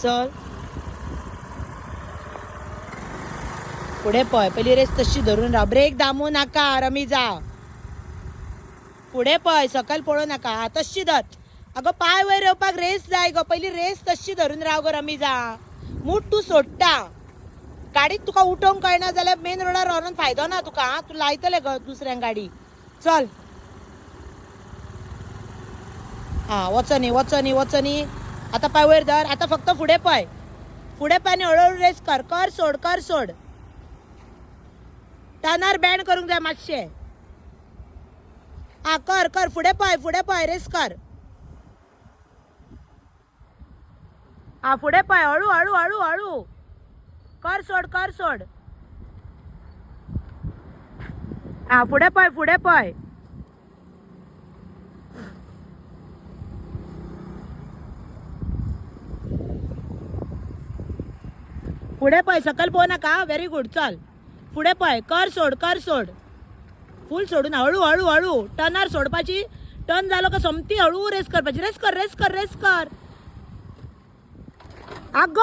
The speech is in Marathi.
चल पुढे पळ, पहिली रेस तशी धरून राहा, ब्रेक दामू नका रमी जा, पुढे पळ, सकल पळू नका, तशी धर, अगं पाय वयर येवपाक रेस जाय ग, पहिली रेस तशी धरून राव ग रमी जा, मूठ तू सोडटा, गाडीत तुका उठोवंक कळना जाल्यार मेन रोडार व्हरून फायदो ना तुका, तू लायतले ग दुसऱ्यांक गाडी, चल हा वचनी, आता पाय वयर धर, आता फक्त पुढे पळय, पुढे पाय हळूहळू रेस कर, कर सोड, टर्नर बँड करूंक जाय मातशे, हा कर पुढे पळय रेस कर, हा पुढे पळय, हळू कर सोड, हा पुढे पळय, पुढे पळय, सकल पोव नका, व्हेरी गुड, चल पुढे पळय, कर सोड, फुल सोडून हळू टर्नर सोडपाची, टर्न झालो का समती हळू रेस करपाची, रेस कर, अगो